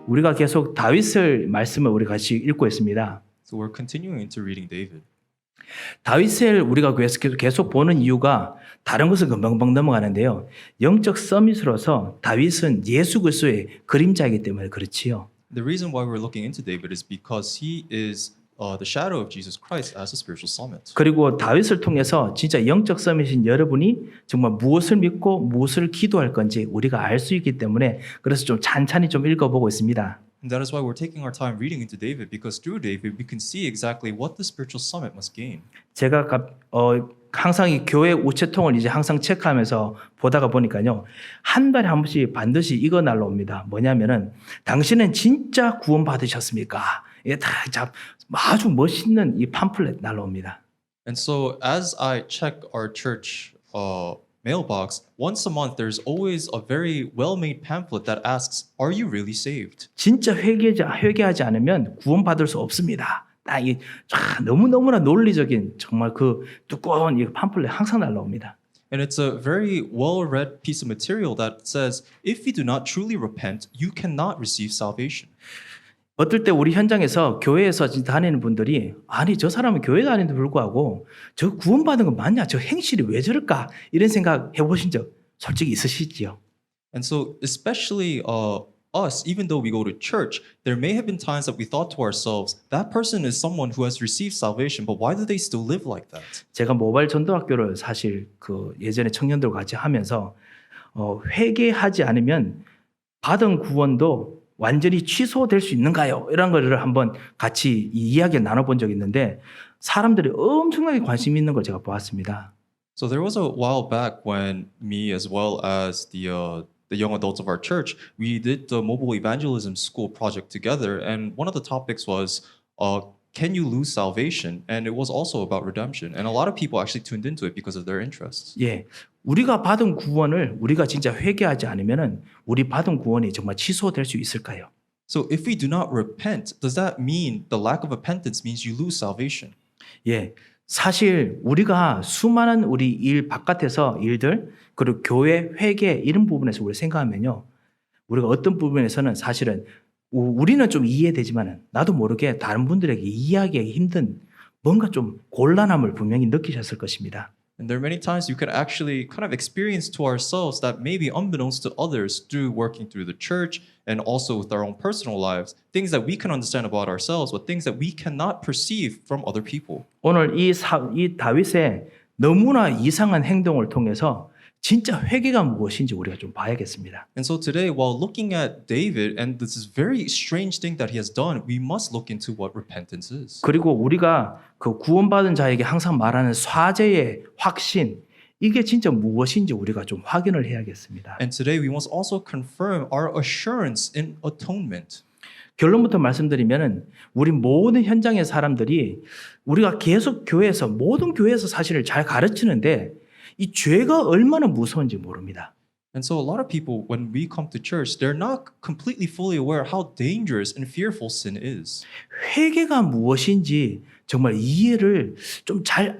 우리가 계속 다윗을 말씀을 우리 같이 읽고 있습니다. So we're continuing into reading David. 다윗을 우리가 계속 보는 이유가 다른 것은 금방금방 넘어가는데요. 영적 서밋으로서 다윗은 예수 그리스도의 그림자이기 때문에 그렇지요. The reason why we're looking into David is because he is the shadow of Jesus Christ as a spiritual summit. 그리고 다윗을 통해서 진짜 영적 서밋인 여러분이 정말 무엇을 믿고 무엇을 기도할 건지 우리가 알 수 있기 때문에 그래서 좀 찬찬히 좀 읽어보고 있습니다. And that is why we're taking our time reading into David, because through David we can see exactly what the spiritual summit must gain. 제가 항상 이 교회 우체통을 이제 항상 체크하면서 보다가 보니까요. 한 달에 한 번씩 반드시 이거 날라옵니다. 뭐냐면은 당신은 진짜 구원 받으셨습니까? 이게 다 아주 멋있는 이 팜플렛 날라옵니다. And so as I check our church mailbox, once a month there's always a very well-made pamphlet that asks, "Are you really saved?" 진짜 회개하지 않으면 구원 받을 수 없습니다. 딱 이 너무너무나 논리적인 정말 그 두꺼운 이 팜플렛 항상 날라옵니다. And it's a very well-read piece of material that says, if you do not truly repent, you cannot receive salvation. 어떨 때 우리 현장에서 교회에서 다니는 분들이 아니 저 사람은 교회 다니는데 불구하고 저 구원받은 거 맞냐? 저 행실이 왜 저럴까? 이런 생각 해보신 적 솔직히 있으시지요? And so especially us, even though we go to church, there may have been times that we thought to ourselves, that person is someone who has received salvation, but why do they still live like that? 제가 모바일 전도학교를 사실 그 예전에 청년들과 같이 하면서 회개하지 않으면 받은 구원도 완전히 취소될 수 있는가요? 이런 거를 한번 같이 이야기 나눠본 적이 있는데 사람들이 엄청나게 관심 있는 걸 제가 보았습니다. So there was a while back when me as well as the young adults of our church, we did the mobile evangelism school project together, and one of the topics was can you lose salvation? And it was also about redemption. And a lot of people actually tuned into it because of their interests. 예, 우리가 받은 구원을 우리가 진짜 회개하지 않으면은 우리 받은 구원이 정말 취소될 수 있을까요? So if we do not repent, does that mean the lack of repentance means you lose salvation? 예, 사실 우리가 수많은 우리 일 바깥에서 일들 그리고 교회 회개 이런 부분에서 우리 생각하면요, 우리가 어떤 부분에서는 사실은 우리는 좀 이해되지만은 나도 모르게 다른 분들에게 이해하기 힘든 뭔가 좀 곤란함을 분명히 느끼셨을 것입니다. And there are many times you could actually kind of experience to ourselves that maybe unbeknownst to others through working through the church and also with our own personal lives, things that we can understand about ourselves, but things that we cannot perceive from other people. 오늘 이 다윗의 너무나 이상한 행동을 통해서 진짜 회개가 무엇인지 우리가 좀 봐야겠습니다. And so today, while looking at David and this is very strange thing that he has done, we must look into what repentance is. 그리고 우리가 그 구원받은 자에게 항상 말하는 사죄의 확신, 이게 진짜 무엇인지 우리가 좀 확인을 해야겠습니다. And today we must also confirm our assurance in atonement. 결론부터 말씀드리면은 우리 모든 현장의 사람들이 우리가 계속 교회에서 모든 교회에서 사실을 잘 가르치는데 이 죄가 얼마나 무서운지 모릅니다. And so a lot of people, when we come to church, they're not completely fully aware how dangerous and fearful sin is. 회개가 무엇인지 정말 이해를 좀 잘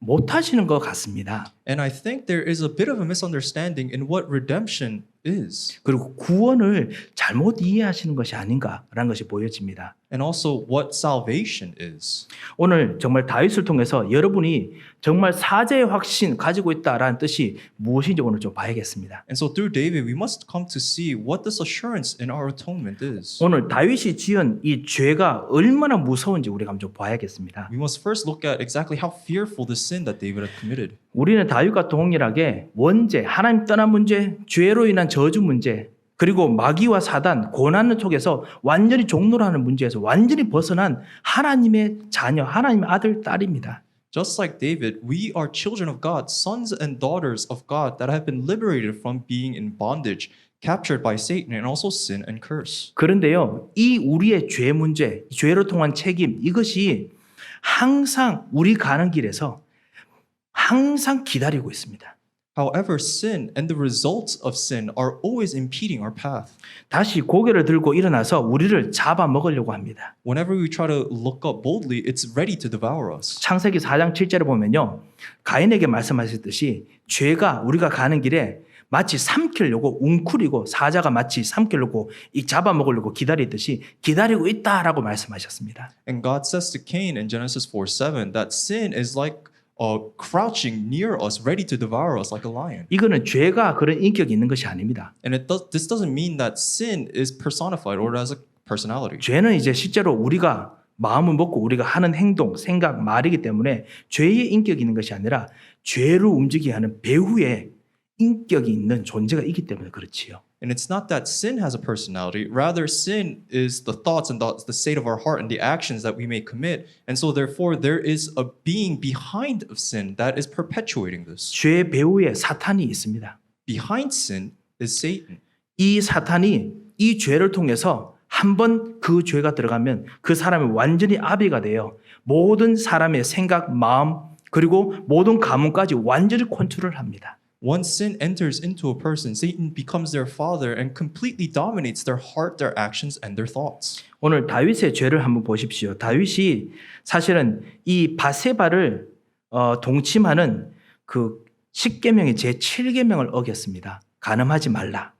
못하시는 것 같습니다. And I think there is a bit of a misunderstanding in what redemption is. 그리고 구원을 잘못 이해하시는 것이 아닌가라는 것이 보여집니다. And also what salvation is. 오늘 정말 다윗을 통해서 여러분이 정말 사죄의 확신 가지고 있다라는 뜻이 무엇인지 오늘 좀 봐야겠습니다. And so through David, we must come to see what this assurance in our atonement is. 오늘 다윗이 지은 이 죄가 얼마나 무서운지 우리가 한번 좀 봐야겠습니다. We must first look at exactly how fearful the sin that David had committed. 우리는 다윗과 동일하게 원죄, 하나님 떠난 문제, 죄로 인한 저주 문제, 그리고 마귀와 사단, 고난 속에서 완전히 종노라는 문제에서 완전히 벗어난 하나님의 자녀, 하나님의 아들, 딸입니다. Just like David, we are children of God, sons and daughters of God that have been liberated from being in bondage, captured by Satan and also sin and curse. 그런데요, 이 우리의 죄 문제, 죄로 통한 책임, 이것이 항상 우리 가는 길에서 항상 기다리고 있습니다. However, sin and the results of sin are always impeding our path. 다시 고개를 들고 일어나서 우리를 잡아먹으려고 합니다. Whenever we try to look up boldly, it's ready to devour us. 창세기 4장 7절에 보면요, 가인에게 말씀하셨듯이 죄가 우리가 가는 길에 마치 삼키려고 웅크리고 사자가 마치 삼키려고 이 잡아먹으려고 기다리듯이 기다리고 있다라고 말씀하셨습니다. And God says to Cain in Genesis 4:7 that sin is like crouching near us, ready to devour us like a lion. 이거는 죄가 그런 인격이 있는 것이 아닙니다. And this doesn't mean that sin is personified or as a personality. 죄는 이제 실제로 우리가 마음을 먹고 우리가 하는 행동, 생각, 말이기 때문에 죄의 인격이 있는 것이 아니라 죄를 움직이게 하는 배후에 인격이 있는 존재가 있기 때문에 그렇지요. And it's not that sin has a personality, rather sin is the thoughts and the state of our heart and the actions that we may commit. And so therefore there is a being behind of sin that is perpetuating this. 죄 배후에 사탄이 있습니다. Behind sin is Satan. 이 사탄이 이 죄를 통해서 한번 그 죄가 들어가면 그 사람이 완전히 아비가 되어 모든 사람의 생각, 마음 그리고 모든 감흥까지 완전히 컨트롤을 합니다. Once sin enters into a person, Satan becomes their father and completely dominates their heart, their actions, and their thoughts. 오늘 다윗의 죄를 한번 보십시오. 다윗이 사실은 이 바세바를 동침하는 그 10계명의 제7계명을 어겼습니다. 간음하지 말라.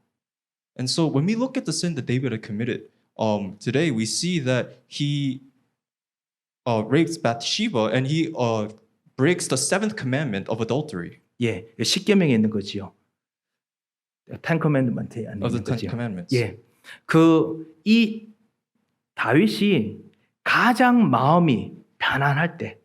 And so when we look at the sin that David had committed, today we see that he rapes Bathsheba and he breaks the seventh commandment of adultery. 예, 10계명에 있는 거지요. Ten Commandment에 있는 Of the Ten 거지요. Commandments. 예, 이 다윗이 가장 마음이 편안할 때,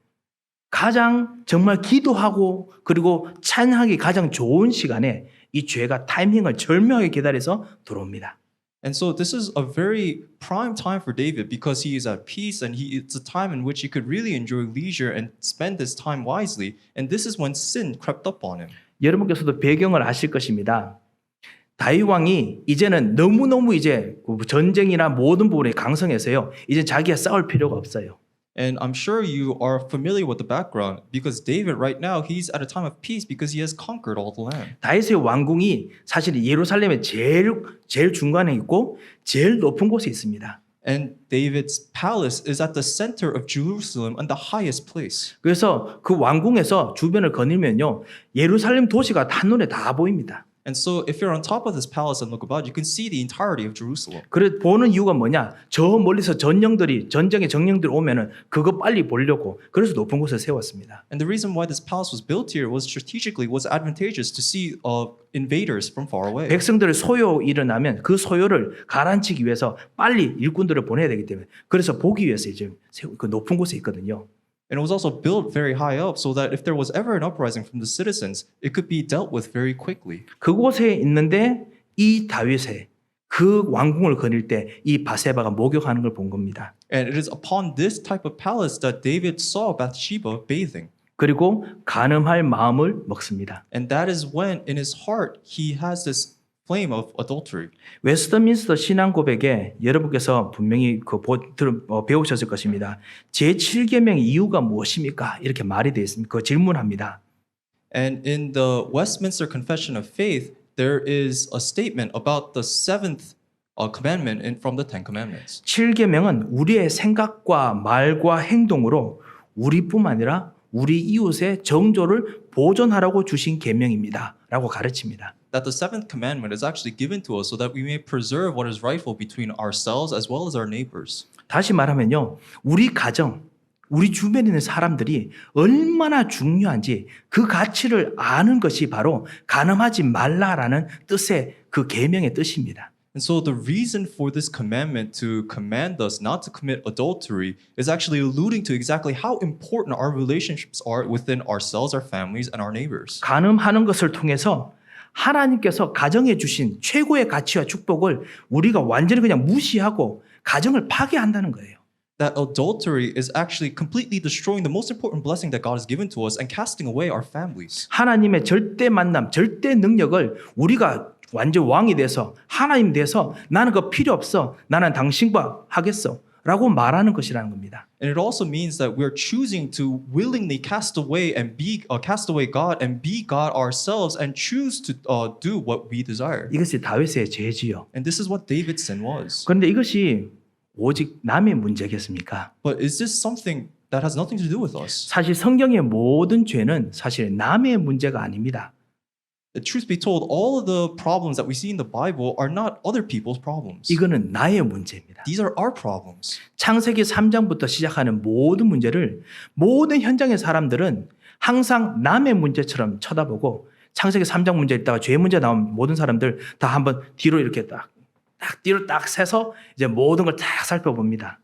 가장 정말 기도하고 그리고 찬양하기 가장 좋은 시간에 이 죄가 타이밍을 절묘하게 기다려서 들어옵니다. And so this is a very prime time for David because he is at peace and it's a time in which he could really enjoy leisure and spend his time wisely. And this is when sin crept up on him. 여러분께서도 배경을 아실 것입니다. 다윗 왕이 이제는 너무너무 이제 전쟁이나 모든 부분에 강성해서요. 이제 자기가 싸울 필요가 없어요. And I'm sure you are familiar with the background because David right now he's at a time of peace because he has conquered all the land. 다윗의 왕궁이 사실 예루살렘의 제일 중간에 있고 제일 높은 곳에 있습니다. And David's palace is at the center of Jerusalem and the highest place. 그래서 그 왕궁에서 주변을 거닐면요. 예루살렘 도시가 한눈에 다 보입니다. And so if you're on top of this palace and look about, you can see the entirety of Jerusalem. 그래 보는 이유가 뭐냐? 저 멀리서 전쟁의 정령들이 오면은 그거 빨리 보려고 그래서 높은 곳에 세웠습니다. And the reason why this palace was built here was strategically was advantageous to see invaders from far away. 백성들의 소요 일어나면 그 소요를 가라앉히기 위해서 빨리 일꾼들을 보내야 되기 때문에 그래서 보기 위해서 이제 그 높은 곳에 있거든요. And it was also built very high up so that if there was ever an uprising from the citizens, it could be dealt with very quickly. 그곳에 있는데 이 다윗의 그 왕궁을 거닐 때 이 바세바가 목욕하는 걸 본 겁니다. And it is upon this type of palace that David saw Bathsheba bathing. 그리고 간음할 마음을 먹습니다. And that is when in his heart he has this flame of adultery. 웨스트민스터 신앙 고백에 여러분께서 분명히 배우셨을 것입니다. 제7계명의 이유가 무엇입니까? 이렇게 말이 되어 있습니다. 그 질문합니다. And in the Westminster Confession of Faith, there is a statement about the seventh commandment from the Ten Commandments. 7계명은 우리의 생각과 말과 행동으로 우리뿐만 아니라 우리 이웃의 정조를 보존하라고 주신 계명입니다. 라고 가르칩니다. That the seventh commandment is actually given to us so that we may preserve what is rightful between ourselves as well as our neighbors. 다시 말하면요. 우리 가정, 우리 주변에 있는 사람들이 얼마나 중요한지 그 가치를 아는 것이 바로 간음하지 말라라는 뜻의 그 계명의 뜻입니다. And so the reason for this commandment to command us not to commit adultery is actually alluding to exactly how important our relationships are within ourselves, our families, and our neighbors. 간음하는 것을 통해서 하나님께서 가정에 주신 최고의 가치와 축복을 우리가 완전히 그냥 무시하고 가정을 파괴한다는 거예요. That adultery is actually completely destroying the most important blessing that God has given to us and casting away our families. 하나님의 절대 만남, 절대 능력을 우리가 완전 왕이 돼서 하나님 돼서 나는 그거 필요 없어. 나는 당신과 하겠어. 라고 말하는 것이라는 겁니다. And it also means that we're choosing to willingly cast away God and be God ourselves and choose to do what we desire. 이것이 다윗의 죄지요. And this is what David's sin was. 그런데 이것이 오직 남의 문제겠습니까? But is this something that has nothing to do with us? 사실 성경의 모든 죄는 사실 남의 문제가 아닙니다. truth be told, all of the problems that we see in the Bible are not other people's problems. 이거는 나의 문제입니다. These are our problems. 창세기 3장부터 시작하는 모든 문제를 모든 현장의 사람들은 항상 남의 문제처럼 쳐다보고 창세기 3장 문제 있다가 죄 문제 나온 모든 사람들 다 한번 뒤로 이렇게 딱 뒤로 딱 세서 이제 모든 걸 딱 살펴봅니다.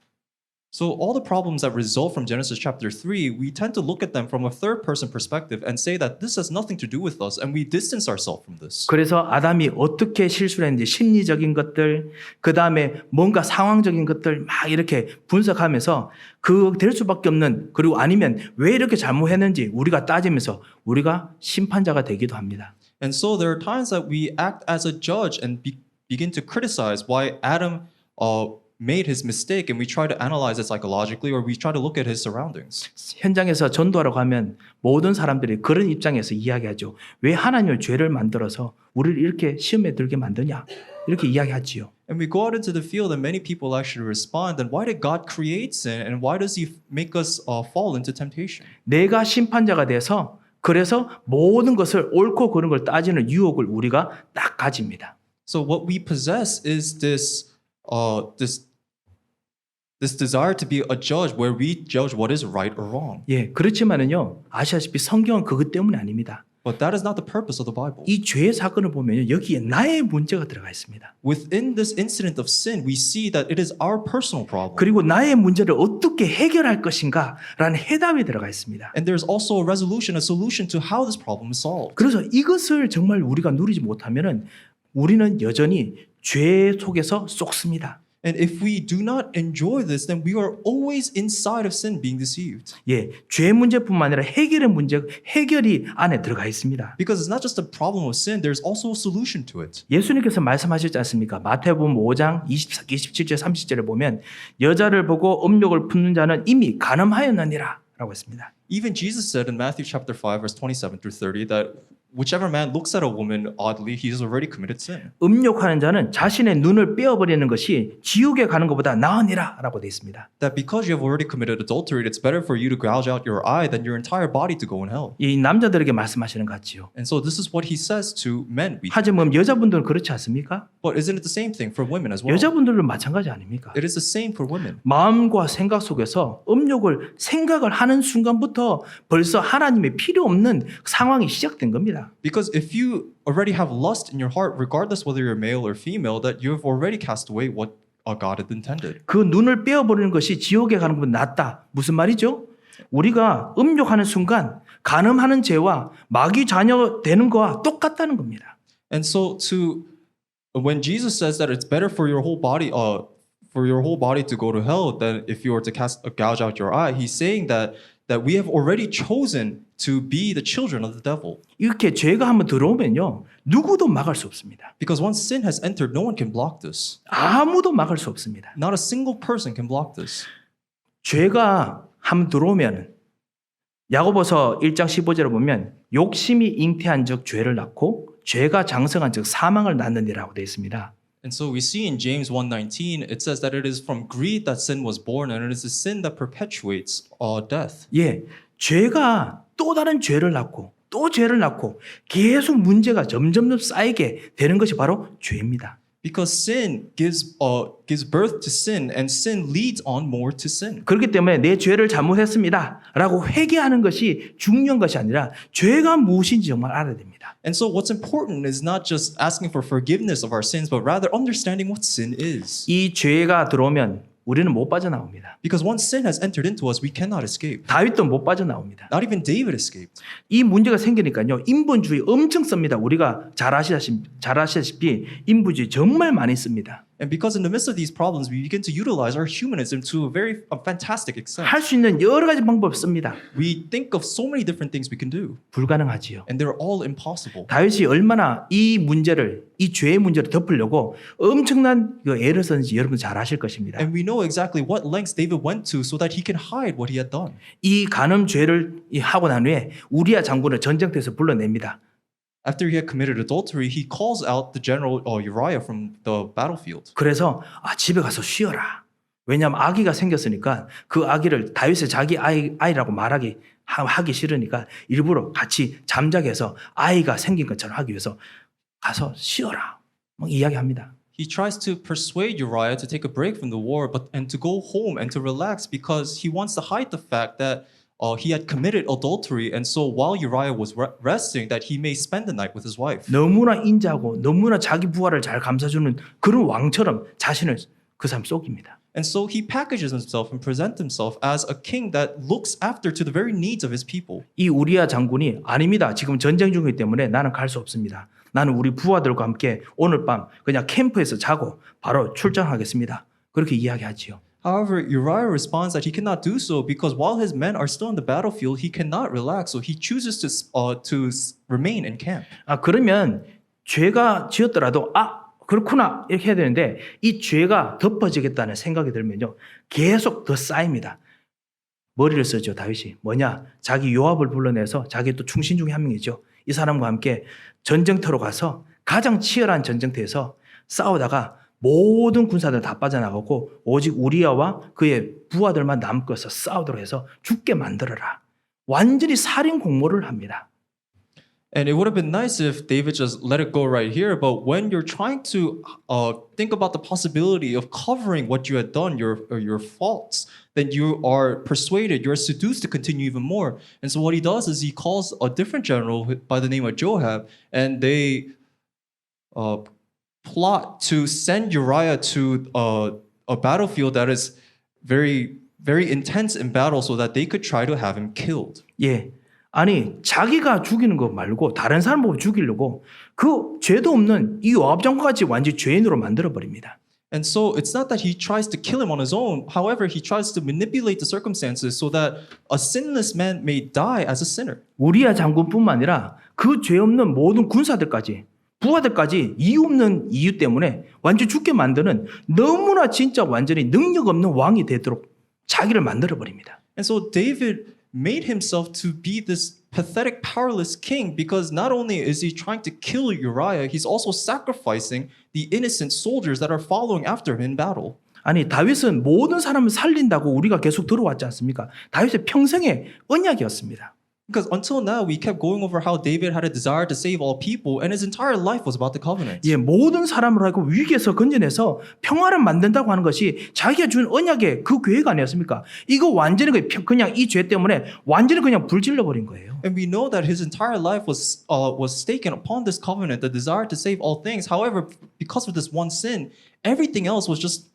So all the problems that result from Genesis chapter 3, we tend to look at them from a third person perspective and say that this has nothing to do with us and we distance ourselves from this. 그래서 아담이 어떻게 실수를 했는지 심리적인 것들, 그 다음에 뭔가 상황적인 것들 막 이렇게 분석하면서 그 될 수밖에 없는, 그리고 아니면 왜 이렇게 잘못했는지 우리가 따지면서 우리가 심판자가 되기도 합니다. And so there are times that we act as a judge and begin to criticize why Adam made his mistake, and we try to analyze it psychologically, or we try to look at his surroundings. 현장에서 전도하러 가면 모든 사람들이 그런 입장에서 이야기하죠. 왜 하나님을 죄를 만들어서 우리를 이렇게 시험에 들게 만드냐? 이렇게 이야기하지요. And we go out into the field, and many people actually respond, then why did God create sin, and why does He make us fall into temptation? 내가 심판자가 돼서 그래서 모든 것을 옳고 그른 걸 따지는 유혹을 우리가 딱 가집니다. So what we possess is this desire to be a judge, where we judge what is right or wrong. 예, 그렇지만은요, 아시다시피 성경은 그것 때문이 아닙니다. But that is not the purpose of the Bible. 이 죄의 사건을 보면요, 여기에 나의 문제가 들어가 있습니다. Within this incident of sin, we see that it is our personal problem. 그리고 나의 문제를 어떻게 해결할 것인가라는 해답이 들어가 있습니다. And there's also a resolution, a solution to how this problem is solved. 그래서 이것을 정말 우리가 누리지 못하면은 우리는 여전히 죄 속에서 쏙습니다. And if we do not enjoy this, then we are always inside of sin being deceived. 예, 죄 문제뿐만 아니라 해결이 안에 들어가 있습니다. Because it's not just a problem of sin, there's also a solution to it. 예수님께서 말씀하셨지 않습니까? 마태복음 5장 27절 30절에 보면 여자를 보고 음욕을 품는 자는 이미 간음하였느니라 라고 했습니다. Even Jesus said in Matthew chapter 5, verse 27 through 30, that whichever man looks at a woman oddly, he has already committed sin. 음욕하는 자는 자신의 눈을 빼어버리는 것이 지옥에 가는 것보다 나으니라 라고 되어 있습니다. That because you have already committed adultery, it's better for you to gouge out your eye than your entire body to go in hell. 이 남자들에게 말씀하시는 것 같지요. And so this is what he says to men. 하지만 여자분들은 그렇지 않습니까? But isn't it the same thing for women as well? 여자분들은 마찬가지 아닙니까? It is the same for women. 마음과 생각 속에서 음욕을 생각을 하는 순간부터 벌써 하나님의 필요 없는 상황이 시작된 겁니다. Because if you already have lust in your heart, regardless whether you're male or female, that you have already cast away what God had intended. 그 눈을 빼어버리는 것이 지옥에 가는 것보다 낫다. 무슨 말이죠? 우리가 음욕하는 순간 간음하는 죄와 마귀 자녀 되는 거와 똑같다는 겁니다. And so when Jesus says that it's better for your whole body to go to hell than if you were to gouge out your eye, he's saying that we have already chosen to be the children of the devil. 이렇게 죄가 한번 들어오면요, 누구도 막을 수 없습니다. Because once sin has entered, no one can block this. 아무도 막을 수 없습니다. Not a single person can block this. 죄가 한번 들어오면은 야고보서 1장 15절에 보면 욕심이 잉태한즉 죄를 낳고 죄가 장성한즉 사망을 낳느니라고 되어 있습니다. And so we see in James 1:19, it says that it is from greed that sin was born, and it is the sin that perpetuates death. 예, 죄가 또 다른 죄를 낳고 또 죄를 낳고 계속 문제가 점점 쌓이게 되는 것이 바로 죄입니다. Because sin gives birth to sin, and sin leads on more to sin. 그렇기 때문에 내 죄를 잘못했습니다라고 회개하는 것이 중요한 것이 아니라 죄가 무엇인지 정말 알아야 됩니다. And so what's important is not just asking for forgiveness of our sins, but rather understanding what sin is. 이 죄가 들어오면 우리는 못 빠져나옵니다. Because once sin has entered into us, we cannot escape. 다윗도 못 빠져나옵니다. Not even David escaped. 이 문제가 생기니까요, 인본주의 엄청 씁니다. 우리가 잘 아시다시피 인본주의 정말 많이 씁니다. And because in the midst of these problems, we begin to utilize our humanism to a fantastic extent. 할 수 있는 여러 가지 방법을 씁니다. We think of so many different things we can do, 불가능하지요. and they're all impossible. 다윗이 얼마나 이 죄의 문제를 덮으려고 엄청난 애를 썼는지 여러분 잘 아실 것입니다. And we know exactly what lengths David went to so that he can hide what he had done. 이 간음 죄를 하고 난 후에 우리야 장군을 전쟁터에서 불러냅니다. After he had committed adultery, he calls out the general Uriah from the battlefield. 그래서 집에 가서 쉬어라. 왜냐하면 아기가 생겼으니까 그 아기를 다윗의 자기 아이라고 말하게 하기 싫으니까 일부러 같이 잠자게 해서 아이가 생긴 것처럼 하기 위해서 가서 쉬어라. 막 이야기합니다. He tries to persuade Uriah to take a break from the war, and to go home and to relax because he wants to hide the fact that he had committed adultery, and so while Uriah was resting, that he may spend the night with his wife. 너무나 인자하고 너무나 자기 부하를 잘 감싸주는 그런 왕처럼 자신을 그 사람 속입니다. And so he packages himself and presents himself as a king that looks after to the very needs of his people. 이 우리야 장군이 아닙니다. 지금 전쟁 중이기 때문에 나는 갈 수 없습니다. 나는 우리 부하들과 함께 오늘 밤 그냥 캠프에서 자고 바로 출전하겠습니다. 그렇게 이야기하지요. However, Uriah responds that he cannot do so because while his men are still in the battlefield, he cannot relax. So he chooses to remain in camp. 그러면 죄가 지었더라도 그렇구나 이렇게 해야 되는데 이 죄가 덮어지겠다는 생각이 들면요 계속 더 쌓입니다. 머리를 쓰죠 다윗이. 뭐냐? 자기 요압을 불러내서 자기 또 충신 중에 한 명이죠. 이 사람과 함께 전쟁터로 가서 가장 치열한 전쟁터에서 싸우다가 모든 군사들 다 빠져나가고 오직 우리아와 그의 부하들만 남고서 싸우도록 해서 죽게 만들어라. 완전히 살인 공모를 합니다. And it would have been nice if David just let it go right here. But when you're trying to think about the possibility of covering what you had done, your faults, then you are persuaded, you're seduced to continue even more. And so what he does is he calls a different general by the name of Joab, and they plot to send Uriah to a battlefield that is very, very intense in battle so that they could try to have him killed. 예. 아니 자기가 죽이는 거 말고 다른 사람 보고 죽이려고 그 죄도 없는 이 요압 장군같이 완전히 죄인으로 만들어버립니다. And so it's not that he tries to kill him on his own. However, he tries to manipulate the circumstances so that a sinless man may die as a sinner. 우리야 장군뿐만 아니라 그 죄 없는 모든 군사들까지 부하들까지 이유 없는 이유 때문에 완전히 죽게 만드는 너무나 진짜 완전히 능력 없는 왕이 되도록 자기를 만들어버립니다. And so David made himself to be this pathetic, powerless king because not only is he trying to kill Uriah, he's also sacrificing the innocent soldiers that are following after him in battle. 아니 다윗은 모든 사람을 살린다고 우리가 계속 들어왔지 않습니까? 다윗의 평생의 언약이었습니다. Because until now, we kept going over how David had a desire to save all people, and his entire life was about the covenant. 예, 모든 사람을 하고 위기에서 건져내서 평화를 만든다고 하는 것이 자기가 준 언약의 그 계획 아니었습니까? 이거 완전히 그냥 이 죄 때문에 완전히 그냥 불질러 버린 거예요. And we know that his entire life was staken upon this covenant, the desire to save all things. However, because of this one sin, everything else was just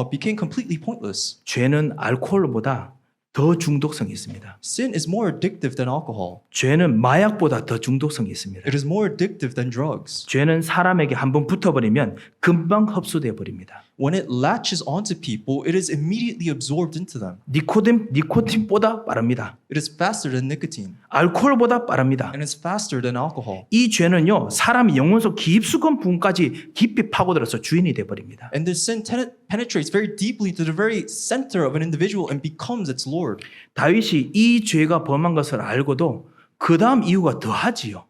became completely pointless. 죄는 알코올보다 더 중독성이 있습니다. Sin is more addictive than alcohol. 죄는 마약보다 더 중독성이 있습니다. It is more addictive than drugs. 죄는 사람에게 한번 붙어버리면 금방 흡수돼 버립니다. When it latches onto people, it is immediately absorbed into them. 니코틴보다 빠릅니다. It is faster than nicotine, 알코올보다 빠릅니다. and it's faster than alcohol. 이 죄는요 사람 영혼 속 깊숙한 부분까지 깊이 파고들어서 주인이 돼 버립니다. And this sin penetrates very deeply to the very center of an individual and becomes its lord. 다윗이 이 죄가 범한 것을 알고도 그 다음 이유가 더하지요.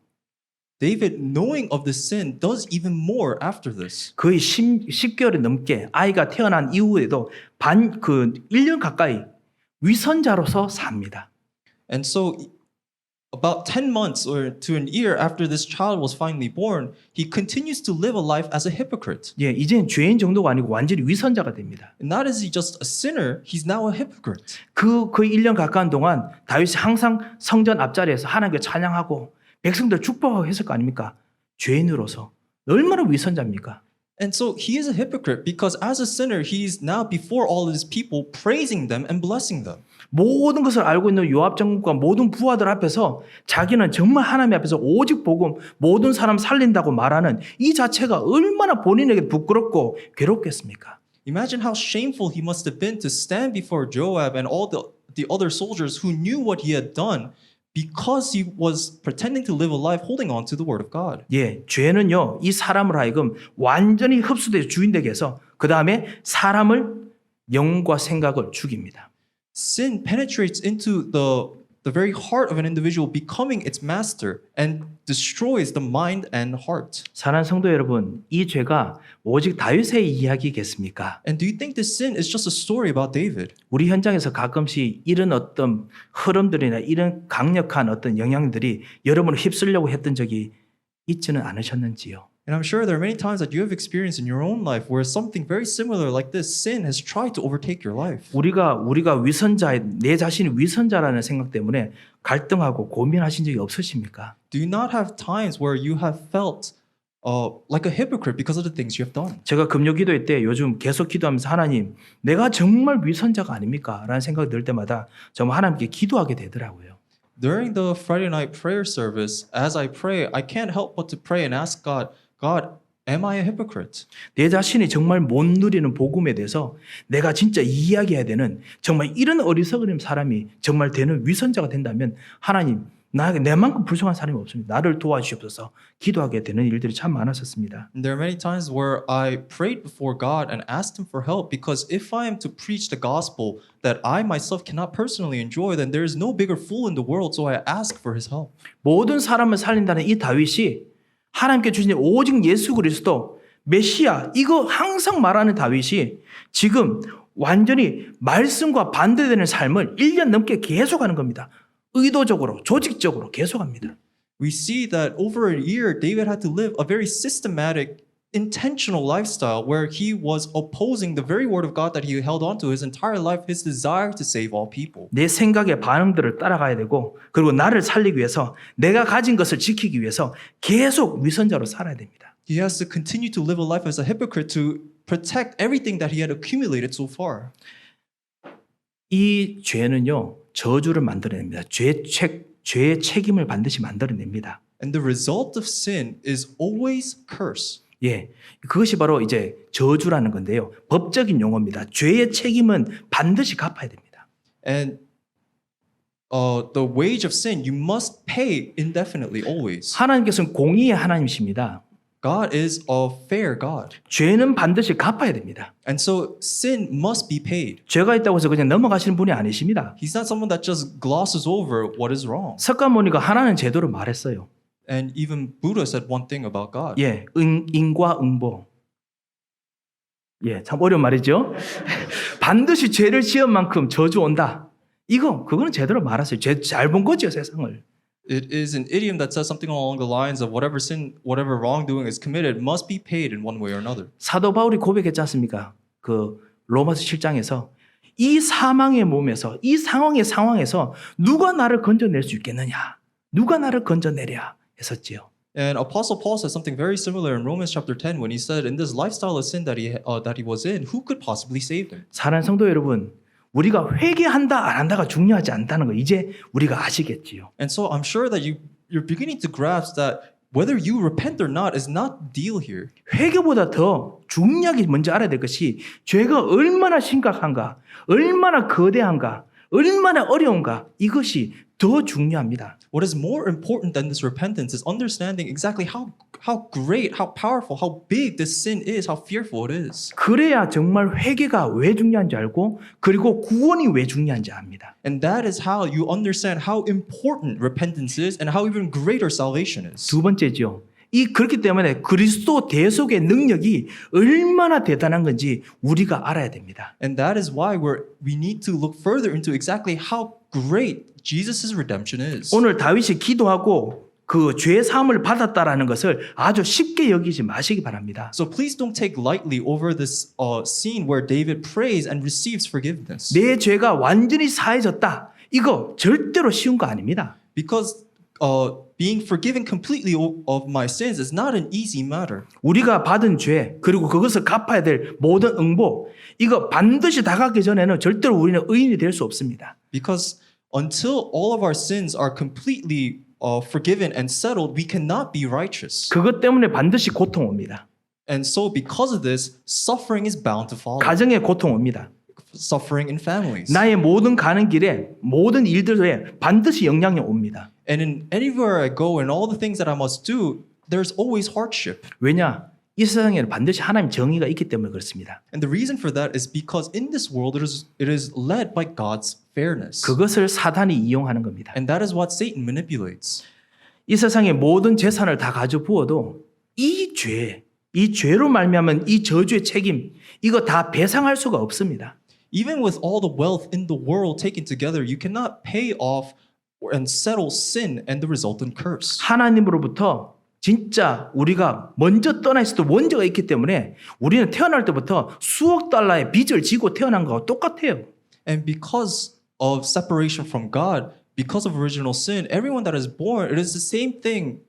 David, knowing of this sin, does even more after this. 거의 10개월이 넘게 아이가 태어난 이후에도 1년 가까이 위선자로서 삽니다. And so about 10 months or to an year after this child was finally born, he continues to live a life as a hypocrite. 예, 이제는 죄인 정도가 아니고 완전히 위선자가 됩니다. And not is he just a sinner, he's now a hypocrite. 거의 1년 가까운 동안 다윗이 항상 성전 앞자리에서 하나님께 찬양하고 백성들 축복하고 했을 거 아닙니까? 죄인으로서 얼마나 위선자입니까? And so he is a hypocrite because as a sinner, he's now before all of his people praising them and blessing them. 모든 것을 알고 있는 요압 장군과 모든 부하들 앞에서 자기는 정말 하나님 앞에서 오직 복음 모든 사람 살린다고 말하는 이 자체가 얼마나 본인에게 부끄럽고 괴롭겠습니까? Imagine how shameful he must have been to stand before Joab and all the other soldiers who knew what he had done because he was pretending to live a life holding on to the word of God. 예, 죄는요 이 사람을 하여금 완전히 흡수돼서 주인되게 해서 그 다음에 사람을 영과 생각을 죽입니다. Sin penetrates into the the very heart of an individual becoming its master and destroys the mind and heart. 사랑하는 성도 여러분, 이 죄가 오직 다윗의 이야기겠습니까? And do you think this sin is just a story about David? 우리 현장에서 가끔씩 이런 어떤 흐름들이나 이런 강력한 어떤 영향들이 여러분을 휩쓸려고 했던 적이 있지는 않으셨는지요? And I'm sure there are many times that you have experienced in your own life where something very similar like this sin has tried to overtake your life. 우리가 내 자신이 위선자라는 생각 때문에 갈등하고 고민하신 적이 없으십니까? Do you not have times where you have felt like a hypocrite because of the things you have done? 제가 금요 기도회 때 요즘 계속 기도하면서 하나님, 내가 정말 위선자가 아닙니까? 라는 생각이 들 때마다 정말 하나님께 기도하게 되더라고요. During the Friday night prayer service, as I pray, I can't help but to pray and ask God, am I a hypocrite? 내 자신이 정말 못 누리는 복음에 대해서 내가 진짜 이야기해야 되는 정말 이런 어리석은 사람이 정말 되는 위선자가 된다면 하나님, 내만큼 불쌍한 사람이 없습니다. 나를 도와주시옵소서 기도하게 되는 일들이 참 많았었습니다. And there are many times where I prayed before God and asked Him for help because if I am to preach the gospel that I myself cannot personally enjoy, then there is no bigger fool in the world, so I ask for His help. 모든 사람을 살린다는 이 다윗이 하나님께 주신 오직 예수 그리스도 메시아 이거 항상 말하는 다윗이 지금 완전히 말씀과 반대되는 삶을 1년 넘게 계속하는 겁니다. 의도적으로 조직적으로 계속합니다. We see that over a year, David had to live a very systematic, intentional lifestyle where he was opposing the very word of God that he held on to his entire life, his desire to save all people. 내 생각의 반응들을 따라가야 되고 그리고 나를 살리기 위해서 내가 가진 것을 지키기 위해서 계속 위선자로 살아야 됩니다. He has to continue to live a life as a hypocrite to protect everything that he had accumulated so far. 이 죄는요 저주를 만들어냅니다. 죄의 책임을 반드시 만들어냅니다. And the result of sin is always curse. 예, 그것이 바로 이제 저주라는 건데요. 법적인 용어입니다. 죄의 책임은 반드시 갚아야 됩니다. And the wage of sin, you must pay indefinitely, always. 하나님께서는 공의의 하나님이십니다. God is a fair God. 죄는 반드시 갚아야 됩니다. And so sin must be paid. 죄가 있다고 해서 그냥 넘어가시는 분이 아니십니다. He's not someone that just glosses over what is wrong. 석가모니가 하나는 제도를 말했어요. And even Buddha said one thing about God. 예, 인과 응보. 예, 참 어려운 말이죠. 반드시 죄를 지은 만큼 저주 온다. 그거는 제대로 말했어요. 죄 잘 본 거죠, 세상을. It is an idiom that says something along the lines of whatever sin, whatever wrongdoing is committed must be paid in one way or another. 사도 바울이 고백했지 않습니까? 그 로마서 7장에서 이 사망의 몸에서 이 상황에서 누가 나를 건져낼 수 있겠느냐? 누가 나를 건져내랴 했었지요. And Apostle Paul said something very similar in Romans chapter 10 when he said, in this lifestyle of sin that he was in, who could possibly save him? 사랑하는 성도 여러분, 우리가 회개한다 안 한다가 중요하지 않다는 거 이제 우리가 아시겠지요. And so I'm sure that you're beginning to grasp that whether you repent or not is not the deal here. 회개보다 더 중요하게 먼저 알아야 될 것이 죄가 얼마나 심각한가, 얼마나 거대한가, 얼마나 어려운가 이것이 더 중요합니다. What is more important than this repentance is understanding exactly how great, how powerful, how big this sin is, how fearful it is. 그래야 정말 회개가 왜 중요한지 알고 그리고 구원이 왜 중요한지 압니다. And that is how you understand how important repentance is and how even greater salvation is. 두 번째죠. 그렇기 때문에 그리스도 대속의 능력이 얼마나 대단한 건지 우리가 알아야 됩니다. And that is why we need to look further into exactly how great Jesus' redemption is. 오늘 다윗이 기도하고 그 죄 사함을 받았다라는 것을 아주 쉽게 여기지 마시기 바랍니다. So please don't take lightly over this scene where David prays and receives forgiveness. 내 죄가 완전히 사해졌다. 이거 절대로 쉬운 거 아닙니다. Because being forgiven completely of my sins is not an easy matter. 우리가 받은 죄 그리고 그것을 갚아야 될 모든 응보 이거 반드시 다가가기 전에는 절대로 우리는 의인이 될 수 없습니다. Because until all of our sins are completely forgiven and settled, we cannot be righteous. 그것 때문에 반드시 고통 옵니다. And so because of this, suffering is bound to follow. 가정에 고통 옵니다. Suffering in families. 나의 모든 가는 길에 모든 일들에 반드시 영향이 옵니다. And in anywhere I go and all the things that I must do, there's always hardship. 왜냐? 이 세상에 반드시 하나님 정의가 있기 때문에 그렇습니다. And the reason for that is because in this world it is led by God's fairness. 그것을 사단이 이용하는 겁니다. And that is what Satan manipulates. 이 세상의 모든 재산을 다 가져 부어도 이 죄로 말미암은 이 저주의 책임 이거 다 배상할 수가 없습니다. Even with all the wealth in the world taken together, you cannot pay off and settle sin and the resultant curse. 하나님으로부터 진짜 우리가 먼저 떠나 있어도 원죄가 있기 때문에 우리는 태어날 때부터 수억 달러의 빚을 지고 태어난 거와 똑같아요. And because of separation from God, because of original sin, everyone that is born, it is the same thing,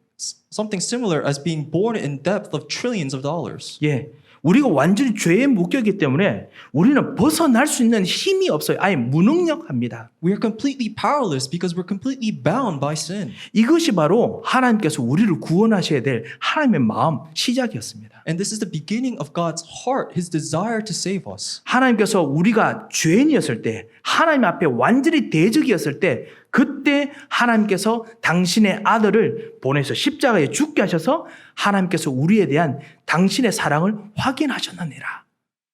something similar as being born in debt of trillions of dollars. 예. 우리가 완전히 죄에 묶여있기 때문에 우리는 벗어날 수 있는 힘이 없어요. 아예 무능력합니다. We are completely powerless because we're completely bound by sin. 이것이 바로 하나님께서 우리를 구원하셔야 될 하나님의 마음 시작이었습니다. And this is the beginning of God's heart, His desire to save us. 하나님께서 우리가 죄인이었을 때 하나님 앞에 완전히 대적이었을 때 그때 하나님께서 당신의 아들을 보내서 십자가에 죽게 하셔서 하나님께서 우리에 대한 당신의 사랑을 확인하셨느니라.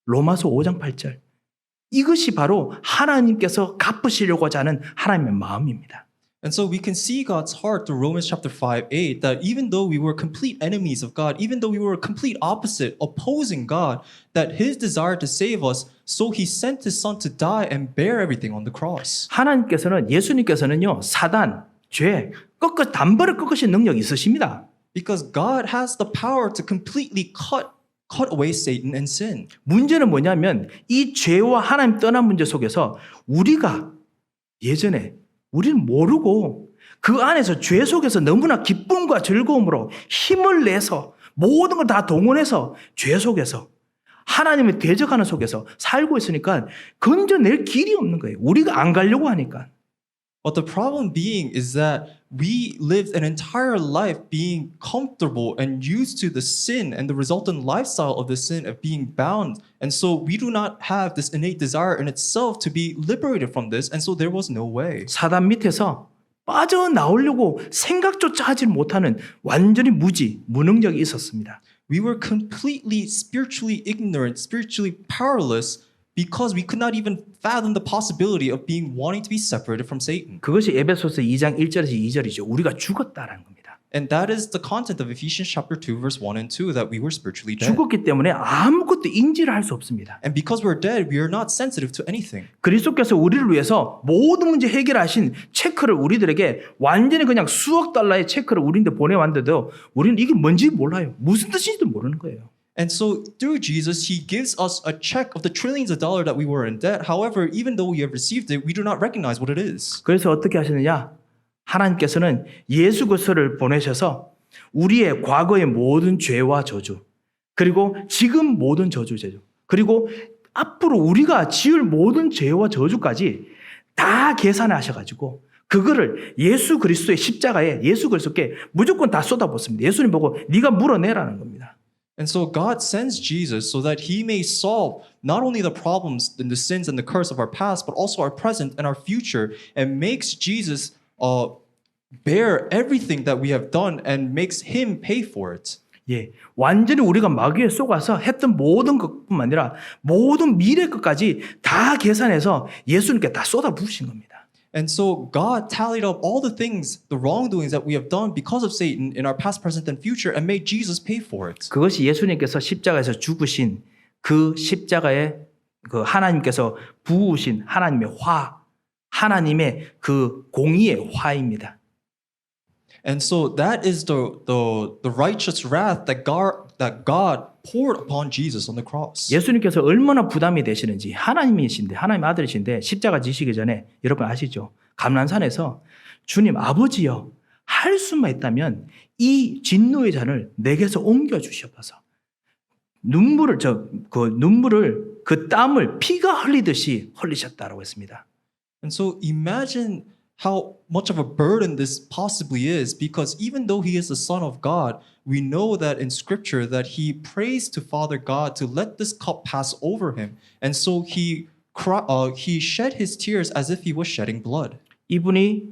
로마서 5장 8절. 이것이 바로 하나님께서 갚으시려고자 하는 하나님의 마음입니다. And so we can see God's heart through Romans chapter 5:8 that even though we were complete enemies of God, even though we were a complete opposite, opposing God, that His desire to save us, so He sent His Son to die and bear everything on the cross. 하나님께서는 예수님께서는요 사단, 죄, 단벌을 꺾으신 능력이 있으십니다. Because God has the power to completely cut away Satan and sin. 문제는 뭐냐면 이 죄와 하나님 떠난 문제 속에서 우리가 예전에 우리는 모르고 그 안에서 죄 속에서 너무나 기쁨과 즐거움으로 힘을 내서 모든 걸 다 동원해서 죄 속에서 하나님을 대적하는 속에서 살고 있으니까 건져낼 길이 없는 거예요. 우리가 안 가려고 하니까. But the problem being is that we lived an entire life being comfortable and used to the sin and the resultant lifestyle of the sin of being bound. And so we do not have this innate desire in itself to be liberated from this. And so there was no way. 사단 밑에서 빠져나오려고 생각조차 하지 못하는 완전히 무능력이 있었습니다. We were completely spiritually ignorant, spiritually powerless because we could not even fathom the possibility of being wanting to be separated from Satan. 그것이 에베소서 2장 1절에서 2절이죠. 우리가 죽었다라는 겁니다. And that is the content of Ephesians chapter 2 verse 1 and 2 that we were spiritually dead. 죽었기 때문에 아무것도 인지를 할 수 없습니다. And because we're dead, we are not sensitive to anything. 그리스도께서 우리를 위해서 모든 문제 해결하신 체크를 우리들에게 완전히 그냥 수억 달러의 체크를 우리한테 보내왔는데도 우리는 이게 뭔지 몰라요. 무슨 뜻인지도 모르는 거예요. And so through Jesus, He gives us a check of the trillions of dollars that we were in debt. However, even though we have received it, we do not recognize what it is. 그래서 어떻게 하시느냐? 하나님께서는 예수 그리스도를 보내셔서 우리의 과거의 모든 죄와 저주, 그리고 지금 모든 저주, 그리고 앞으로 우리가 지을 모든 죄와 저주까지 다 계산하셔가지고 그거를 예수 그리스도의 십자가에 예수 그리스도께 무조건 다 쏟아붓습니다. 예수님 보고 네가 물어내라는 겁니다. And so God sends Jesus so that He may solve not only the problems and the sins and the curse of our past, but also our present and our future, and makes Jesus bear everything that we have done and makes Him pay for it. 예, 완전히 우리가 마귀에 속아서 했던 모든 것뿐만 아니라 모든 미래 것까지 다 계산해서 예수님께 다 쏟아부으신 겁니다. And so God tallied up all the things, the wrongdoings that we have done because of Satan in our past, present, and future and made Jesus pay for it. 그것이 예수님께서 십자가에서 죽으신 그 십자가에 그 하나님께서 부으신 하나님의 하나님의 그 공의의 화입니다. And so that is the righteous wrath that God poured upon Jesus on the cross. 예수님께서 얼마나 부담이 되시는지 하나님이신데 하나님 아들이신데 십자가 지시기 전에 여러분 아시죠? 감람산에서 주님 아버지여 할 수만 있다면 이 진노의 잔을 내게서 옮겨 주시옵소서. 눈물을 그 땀을 피가 흘리듯이 흘리셨다라고 했습니다. And so imagine how much of a burden this possibly is, because even though He is the Son of God, we know that in Scripture that He prays to Father God to let this cup pass over Him. And so He shed His tears as if He was shedding blood. 이분이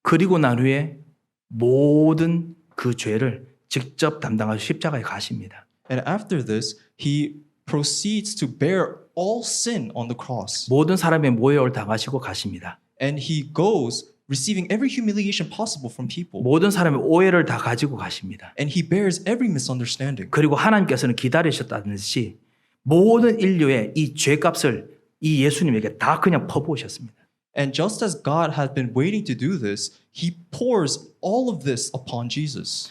그리고 난 후에 모든 그 죄를 직접 담당하셔 십자가에 가십니다. And after this, he proceeds to bear all sin on the cross. 모든 사람의 모욕을 당하시고 가십니다. And he goes receiving every humiliation possible from people. 모든 사람의 오해를 다 가지고 가십니다. And he bears every misunderstanding. 그리고 하나님께서는 기다리셨다는 듯이 모든 인류의 이 죄값을 이 예수님에게 다 그냥 퍼부으셨습니다. And just as God had been waiting to do this, he pours all of this upon Jesus.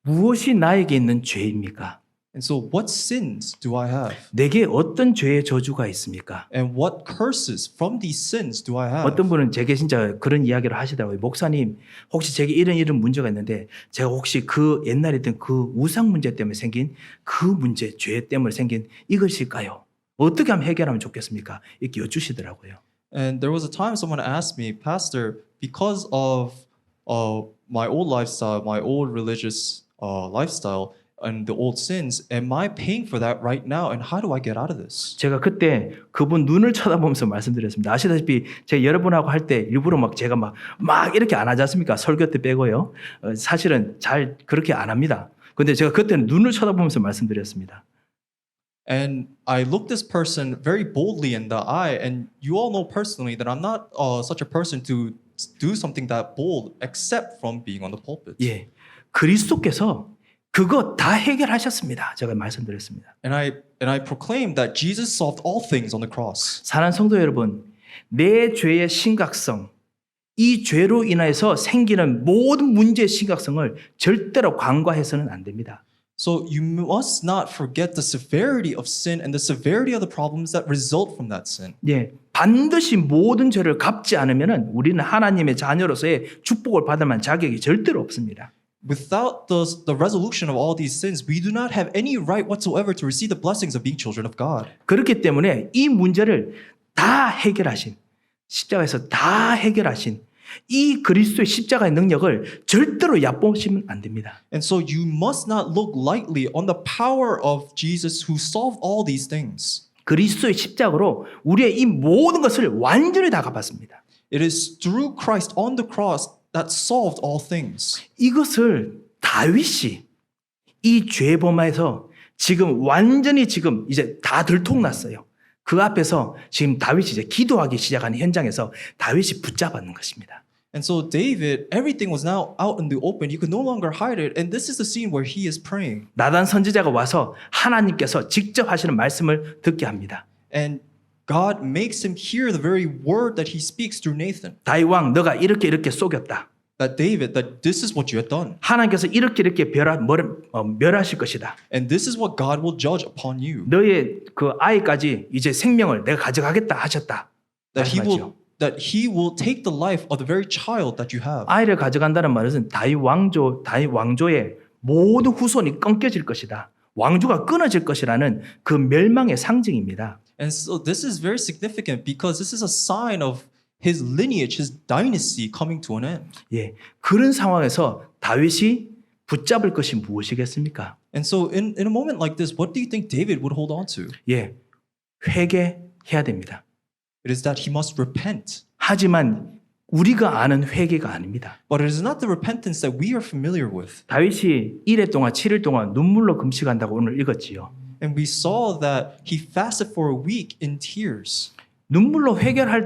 무엇이 나에게 있는 죄입니까? And so what sins do I have? 내게 어떤 죄의 저주가 있습니까? And what curses from these sins do I have? 어떤 분은 제게 진짜 그런 이야기를 하시더라고요. 목사님, 혹시 제게 이런 문제가 있는데 제가 혹시 그 옛날에 있던 그 우상 문제 때문에 생긴 그 문제, 죄 때문에 생긴 이것일까요? 어떻게 하면 해결하면 좋겠습니까? 이렇게 여쭈시더라고요. And there was a time someone asked me, Pastor, because of my old lifestyle, my old religious lifestyle, and the old sins, am I paying for that right now? And how do I get out of this? 제가 그때 그분 눈을 쳐다보면서 말씀드렸습니다. 아시다시피 제가 여러분하고 할 때 일부러 막 제가 막 이렇게 안 하지 않습니까? 설교 때 빼고요. 사실은 잘 그렇게 안 합니다. 근데 제가 그때는 눈을 쳐다보면서 말씀드렸습니다. And I looked this person very boldly in the eye, and you all know personally that I'm not such a person to do something that bold, except from being on the pulpit. 예, 그리스도께서 그거 다 해결하셨습니다. 제가 말씀드렸습니다. And I proclaim that Jesus solved all things on the cross. 사랑하는 성도 여러분, 내 죄의 심각성, 이 죄로 인해서 생기는 모든 문제의 심각성을 절대로 간과해서는 안 됩니다. So you must not forget the severity of sin and the severity of the problems that result from that sin. 예, 반드시 모든 죄를 갚지 않으면 우리는 하나님의 자녀로서의 축복을 받을 만한 자격이 절대로 없습니다. Without the resolution of all these sins, we do not have any right whatsoever to receive the blessings of being children of God. 그렇기 때문에 이 문제를 다 해결하신, 십자가에서 다 해결하신 이 그리스도의 십자가의 능력을 절대로 얕보시면 안 됩니다. And so you must not look lightly on the power of Jesus who solved all these things. 그리스도의 십자가로 우리의 이 모든 것을 완전히 다 갚았습니다. It is through Christ on the cross that solved all things. 이것을 다윗이 이 죄범에서 지금 완전히 지금 이제 다 들통났어요. 그 앞에서 지금 다윗이 이제 기도하기 시작하는 현장에서 다윗이 붙잡았는 것입니다. And so David, everything was now out in the open. You could no longer hide it. And this is the scene where he is praying. 나단 선지자가 와서 하나님께서 직접 하시는 말씀을 듣게 합니다. And God makes him hear the very word that he speaks through Nathan. 다윗 왕, 너가 이렇게 속였다. That David, that this is what you had done. 하나님께서 이렇게 멸하실 것이다. And this is what God will judge upon you. 너의 그 아이까지 이제 생명을 내가 가져가겠다 하셨다. That he will take the life of the very child that you have. 아이를 가져간다는 말은 다윗 왕조의 모든 후손이 끊겨질 것이다. 왕조가 끊어질 것이라는 그 멸망의 상징입니다. And so this is very significant because this is a sign of his lineage, his dynasty coming to an end. 예, 그런 상황에서 다윗이 붙잡을 것이 무엇이겠습니까? And so in a moment like this, what do you think David would hold on to? 예, 회개해야 됩니다. It is that he must repent. 하지만 우리가 아는 회개가 아닙니다. But it is not the repentance that we are familiar with. 다윗이 1회 동안 7일 동안 눈물로 금식한다고 오늘 읽었지요. And we saw that he fasted for a week in tears. 눈물로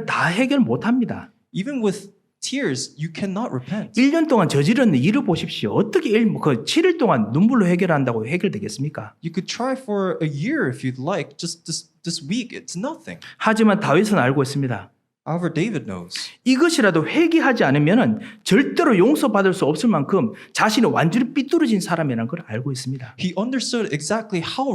다 해결 못합니다. Even with tears, you cannot repent. 1년 동안 저지른 일을 보십시오. 어떻게 7일 동안 눈물로 해결한다고 해결되겠습니까? You could try for a year if you'd like. Just this week, it's nothing. 하지만 다윗은 알고 있습니다. However, David knows. 이것이라도 회개하지 않으면 절대로 용서받을 수 없을 만큼 자신이 완전히 삐뚤어진 사람이라는 걸 알고 있습니다. He understood exactly how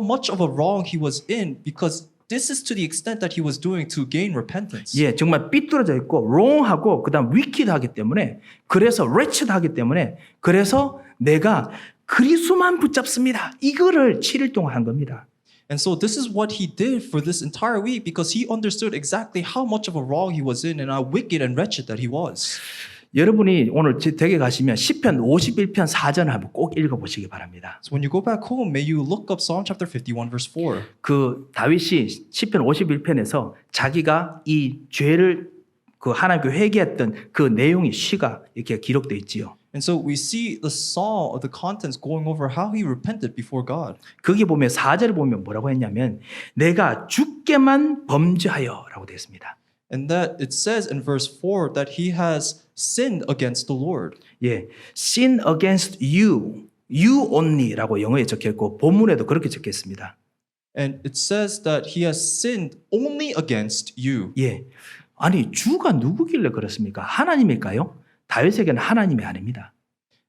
much of a wrong he was in because this is to the extent that he was doing to gain repentance. 예, 정말 삐뚤어져 있고 wrong하고 그다음 wicked하기 때문에 그래서 wretched하기 때문에 그래서 내가 그리스도만 붙잡습니다. 이거를 7일 동안 한 겁니다. And so this is what he did for this entire week because he understood exactly how much of a wrong he was in and how wicked and wretched that he was. 여러분이 오늘 제 댁에 가시면 시편 51편 4절을 한번 꼭 읽어보시기 바랍니다. So when you go back home, may you look up Psalm chapter 51 verse 4. 그 다윗이 시편 51편에서 자기가 이 죄를 그 하나님께 회개했던 그 내용이 시가 이렇게 기록되어 있지요. And so we see the psalm, the contents going over how he repented before God. 거기 보면 4절을 보면 뭐라고 했냐면 내가 주께만 범죄하여라고 되어 있습니다. And that it says in verse 4 that he has sinned against the Lord. 예, sin against you, you only라고 영어에 적혀 있고 본문에도 그렇게 적혀 있습니다. And it says that he has sinned only against you. 예, 아니 주가 누구길래 그렇습니까? 하나님일까요? 다윗에게는 하나님이 아닙니다.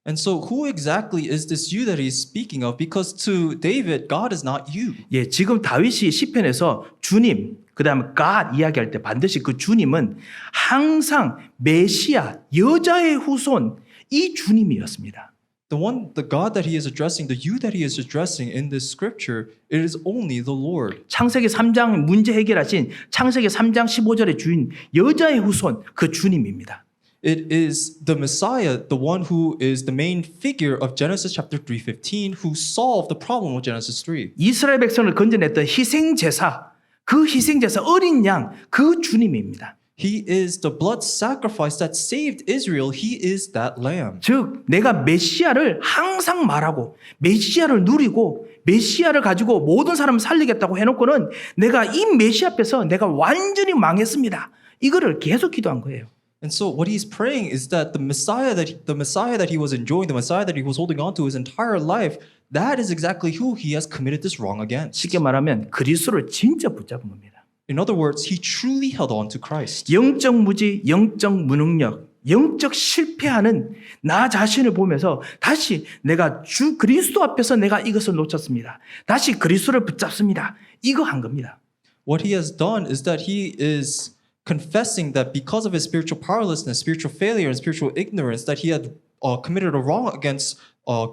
And so who exactly is this you that he's speaking of? Because to David, God is not you. 예, 지금 다윗이 시편에서 주님, 그다음에 God 이야기할 때 반드시 그 주님은 항상 메시아, 여자의 후손 이 주님이었습니다. The God that he is addressing, the you that he is addressing in this scripture, it is only the Lord. 창세기 3장 문제 해결하신 창세기 3장 15절의 주인, 여자의 후손 그 주님입니다. It is the Messiah, the one who is the main figure of Genesis chapter 3:15, who solved the problem of Genesis 3. 이스라엘 백성을 건져냈던 희생제사, 그 희생제사 어린 양, 그 주님입니다. He is the blood sacrifice that saved Israel. He is that lamb. 즉 내가 메시아를 항상 말하고 메시아를 누리고 메시아를 가지고 모든 사람을 살리겠다고 해놓고는 내가 이 메시아 앞에서 내가 완전히 망했습니다. 이거를 계속 기도한 거예요. And so what he's praying is that the Messiah that he was enjoying, the Messiah that he was holding on to his entire life, that is exactly who he has committed this wrong against. 쉽게 말하면 그리스도를 진짜 붙잡은 겁니다. In other words, he truly held on to Christ. 영적 무지, 영적 무능력, 영적 실패하는 나 자신을 보면서 다시 내가 주 그리스도 앞에서 내가 이것을 놓쳤습니다. 다시 그리스도를 붙잡습니다. 이거 한 겁니다. What he has done is that he is confessing that because of his spiritual powerlessness, spiritual failure, and spiritual ignorance, that he had committed a wrong against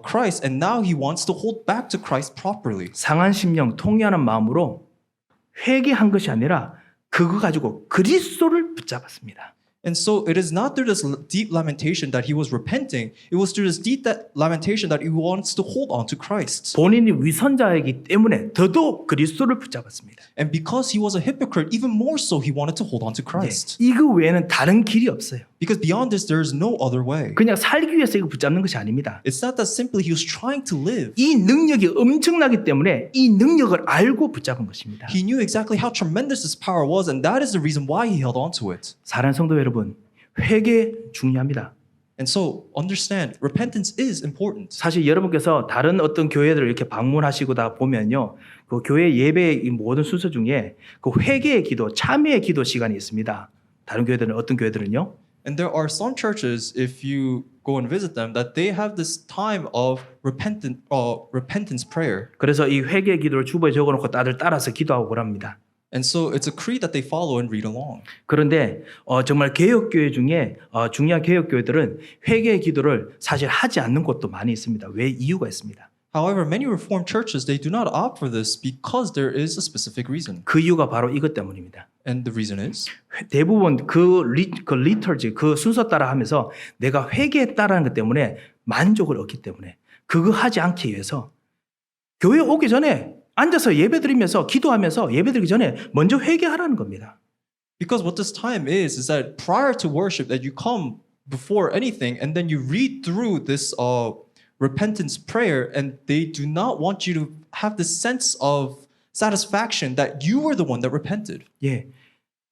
Christ, and now he wants to hold back to Christ properly. 상한 심령 통회하는 마음으로 회개한 것이 아니라 그거 가지고 그리스도를 붙잡았습니다. And so it is not through this deep lamentation that he was repenting. It was through this deep lamentation that he wants to hold on to Christ. 본인이 위선자이기 때문에 더더욱 그리스도를 붙잡았습니다. And because he was a hypocrite, even more so, he wanted to hold on to Christ. 이거 외에는 다른 길이 없어요. Because beyond this, there is no other way. 그냥 살기 위해서 이거 붙잡는 것이 아닙니다. It's not that simply he was trying to live. 이 능력이 엄청나기 때문에 이 능력을 알고 붙잡은 것입니다. He knew exactly how tremendous his power was, and that is the reason why he held on to it. 사랑하는 성도 여러분, 회개 중요합니다. And so understand, repentance is important. 사실 여러분께서 다른 어떤 교회들을 이렇게 방문하시고다 보면요, 그 교회 예배의 이 모든 순서 중에 그 회개의 기도, 참회의 기도 시간이 있습니다. 다른 교회들은 어떤 교회들은요? And there are some churches, if you go and visit them, that they have this time of repentance prayer. 그래서 이 회개의 기도를 주보에 적어놓고 다들 따라서 기도하고 그럽니다. And so it's a creed that they follow and read along. 그런데 정말 개혁교회 중에 중요한 개혁교회들은 회개의 기도를 사실 하지 않는 곳도 많이 있습니다. 왜? 이유가 있습니다. However, many Reformed churches, they do not opt for this because there is a specific reason. 그 이유가 바로 이것 때문입니다. And the reason is 대부분 그 리터지, 그 순서 따라 하면서 내가 회개했다라는 것 때문에 만족을 얻기 때문에 그거 하지 않기 위해서 교회 오기 전에 앉아서 예배드리면서 기도하면서 예배드리기 전에 먼저 회개하라는 겁니다. because what this time is that prior to worship that you come before anything and then you read through this repentance prayer and they do not want you to have this sense of satisfaction that you were the one that repented. 예.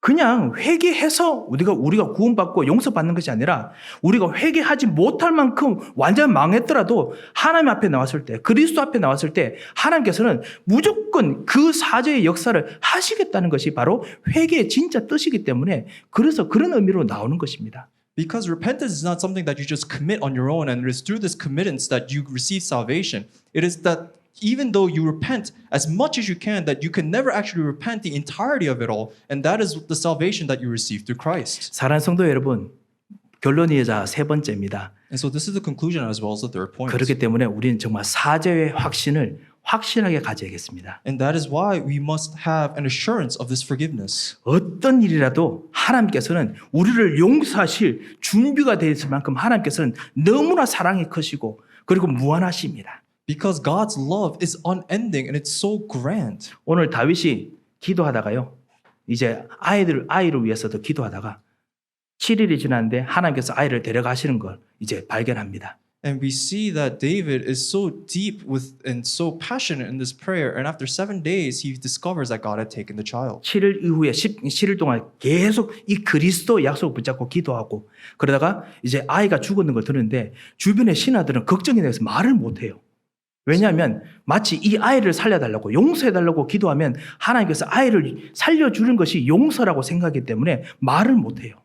그냥 회개해서 우리가 구원받고 용서받는 것이 아니라 우리가 회개하지 못할 만큼 완전 망했더라도 하나님 앞에 나왔을 때, 그리스도 앞에 나왔을 때 하나님께서는 무조건 그 사죄의 역사를 하시겠다는 것이 바로 회개의 진짜 뜻이기 때문에 그래서 그런 의미로 나오는 것입니다. Because repentance is not something that you just commit on your own and it is through this committance that you receive salvation. It is that even though you repent as much as you can, that you can never actually repent the entirety of it all. And that is the salvation that you receive through Christ. 사랑하는 성도 여러분, 결론이자 세 번째입니다. And so this is the conclusion as well as the third point. 그렇기 때문에 우리는 정말 사죄의 확신을 확실하게 가져야겠습니다. And that is why we must have an assurance of this forgiveness. 어떤 일이라도 하나님께서는 우리를 용서하실 준비가 되어 있을 만큼 하나님께서는 너무나 사랑이 크시고 그리고 무한하십니다. Because God's love is unending and it's so grand. 오늘 다윗이 기도하다가요. 이제 아이를 위해서도 기도하다가 7일이 지났는데 하나님께서 아이를 데려가시는 걸 이제 발견합니다. And we see that David is so deep with and so passionate in this prayer. And after 7 days, he discovers that God had taken the child. 7일 이후에 7일 동안 계속 이 그리스도 약속을 붙잡고 기도하고 그러다가 이제 아이가 죽었는 걸 들었는데 주변의 신하들은 걱정이 돼서 말을 못해요. 왜냐하면 마치 이 아이를 살려달라고 용서해달라고 기도하면 하나님께서 아이를 살려주는 것이 용서라고 생각하기 때문에 말을 못해요.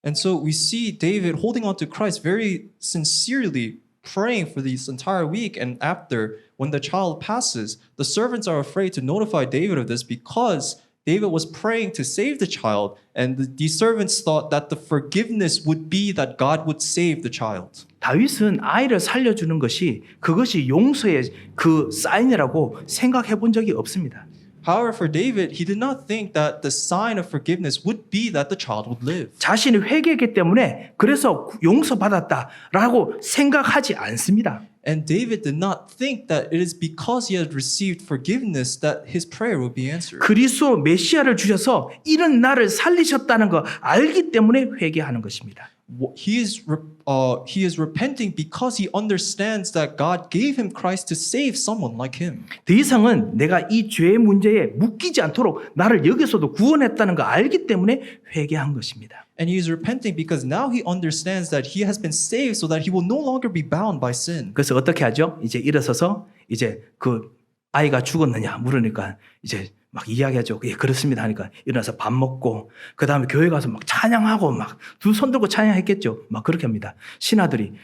And so we see David holding on to Christ very sincerely, praying for this entire week. And after, when the child passes, the servants are afraid to notify David of this because David was praying to save the child. And the servants thought that the forgiveness would be that God would save the child. 다윗은 아이를 살려주는 것이 그것이 용서의 그 사인이라고 생각해 본 적이 없습니다. However, for David, he did not think that the sign of forgiveness would be that the child would live. 자신이 회개했기 때문에 그래서 용서받았다라고 생각하지 않습니다. And David did not think that it is because he had received forgiveness that his prayer would be answered. 그리스도 메시아를 주셔서 이런 나를 살리셨다는 거 알기 때문에 회개하는 것입니다. He is repenting because he understands that God gave him Christ to save someone like him. 더 이상은 내가 이 죄의 문제에 묶이지 않도록 나를 여기서도 구원했다는 거 알기 때문에 회개한 것입니다. And he is repenting because now he understands that he has been saved so that he will no longer be bound by sin. 그래서 어떻게 하죠? 이제 일어서서 이제 그 아이가 죽었느냐 물으니까 이제 막 이야기하죠. 예, 그렇습니다 하니까 일어나서 밥 먹고 그 다음에 교회 가서 막 찬양하고 막 두 손 들고 찬양했겠죠. 막 그렇게 합니다. 신하들이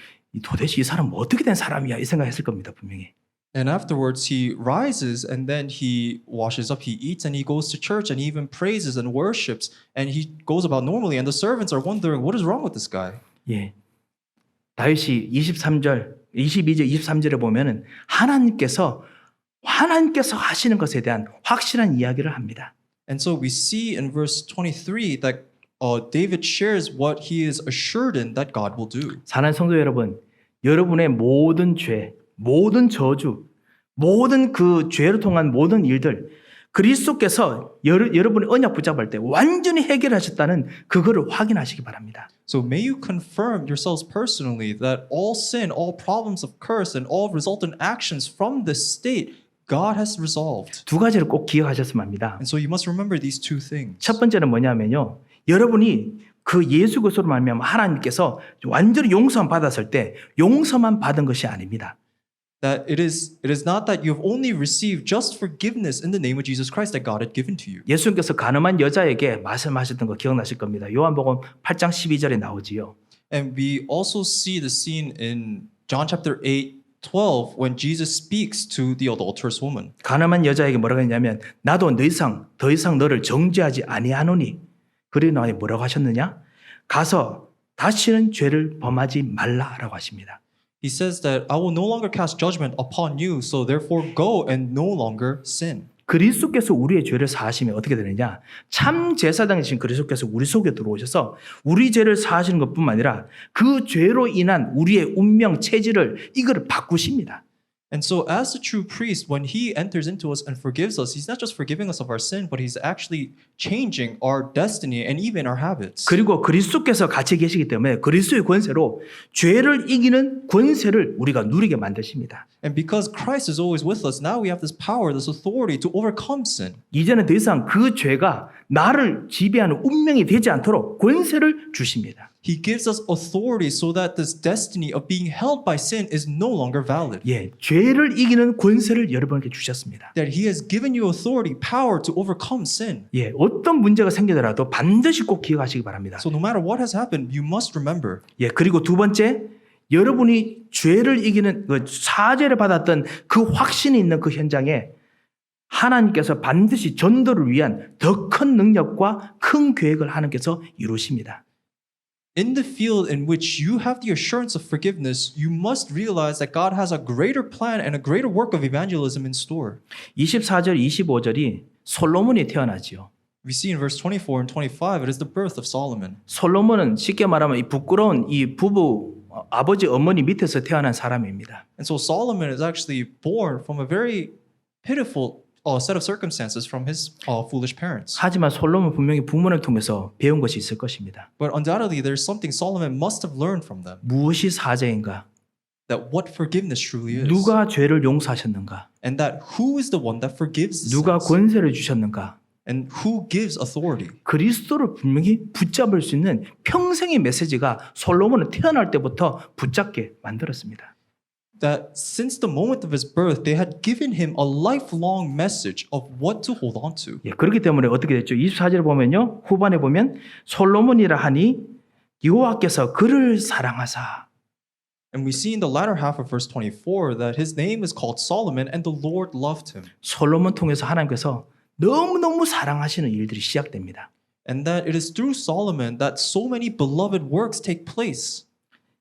도대체 이 사람 어떻게 된 사람이야 이 생각했을 겁니다 분명히. And afterwards he rises and then he washes up, he eats and he goes to church and he even praises and worships and he goes about normally and the servants are wondering what is wrong with this guy. 예. 다윗이 22절 23절에 보면은 하나님께서 하시는 것에 대한 확실한 이야기를 합니다. And so we see in verse 23 that David shares what he is assured in that God will do. 사랑하는 성도 여러분, 여러분의 모든 죄, 모든 저주, 모든 그 죄로 통한 모든 일들 그리스도께서 여러분의 언약 붙잡을 때 완전히 해결하셨다는 그거를 확인하시기 바랍니다. So may you confirm yourselves personally that all sin, all problems of curse, and all resultant actions from this state God has resolved. 두 가지를 꼭 기억하셨으면 합니다. And so you must remember these two things. 첫 번째는 뭐냐면요. 여러분이 그 예수 그리스도로 말미암아 하나님께서 완전히 용서만 받았을 때 용서만 받은 것이 아닙니다. That it is not that you have only received just forgiveness in the name of Jesus Christ that God had given to you. 예수님께서 가늠한 여자에게 말씀하셨던 거 기억나실 겁니다. 요한복음 8장 12절에 나오지요. And we also see the scene in John chapter 8:12 when Jesus speaks to the adulterous woman. 가늠한 여자에게 뭐라고 했냐면 나도 더 이상 너를 정죄하지 아니하노니 그러니 너희 뭐라고 하셨느냐? 가서 다시는 죄를 범하지 말라라고 하십니다. He says that I will no longer cast judgment upon you, so therefore go and no longer sin. 그리스도께서 우리의 죄를 사하시면 어떻게 되느냐? 참 제사장이신 그리스도께서 우리 속에 들어오셔서 우리 죄를 사하시는 것뿐만 아니라 그 죄로 인한 우리의 운명, 체질을 이거를 바꾸십니다. And so as the true priest, when he enters into us and forgives us, he's not just forgiving us of our sin, but he's actually changing our destiny and even our habits. 그리고 그리스도께서 같이 계시기 때문에 그리스도의 권세로 죄를 이기는 권세를 우리가 누리게 만드십니다. And because Christ is always with us, now we have this power, this authority to overcome sin. 이제는 더 이상 그 죄가 나를 지배하는 운명이 되지 않도록 권세를 주십니다. He gives us authority so that this destiny of being held by sin is no longer valid. 예, 죄를 이기는 권세를 여러분에게 주셨습니다. That he has given you authority, power to overcome sin. 예, 어떤 문제가 생기더라도 반드시 꼭 기억하시기 바랍니다. So no matter what has happened, you must remember. 예, 그리고 두 번째, 여러분이 죄를 이기는 그 사죄를 받았던 그 확신이 있는 그 현장에 하나님께서 반드시 전도를 위한 더 큰 능력과 큰 계획을 하나님께서 이루십니다. In the field in which you have the assurance of forgiveness, you must realize that God has a greater plan and a greater work of evangelism in store. 24절, 25절이 솔로몬이 태어나지요. We see in verse 24 and 25, it is the birth of Solomon. 솔로몬은 쉽게 말하면 이 부끄러운 이 부부 아버지 어머니 밑에서 태어난 사람입니다. And so Solomon is actually born from a very pitiful set of circumstances from his foolish parents. 하지만 솔로몬 분명히 부모를 통해서 배운 것이 있을 것입니다. But undoubtedly, there's something Solomon must have learned from them. 무엇이 사죄인가? That what forgiveness truly is. 누가 죄를 용서하셨는가? And that who is the one that forgives the 누가 sins. 권세를 주셨는가? And who gives authority. 그리스도를 분명히 붙잡을 수 있는 평생의 메시지가 솔로몬은 태어날 때부터 붙잡게 만들었습니다. That since the moment of his birth, they had given him a lifelong message of what to hold on to. 예, 그렇기 때문에 어떻게 됐죠? 24절에 보면요. 후반에 보면 솔로몬이라 하니 여호와께서 그를 사랑하사. And we see in the latter half of verse 24 that his name is called Solomon and the Lord loved him. 솔로몬 통해서 하나님께서 너무너무 사랑하시는 일들이 시작됩니다. And that it is through Solomon that so many beloved works take place.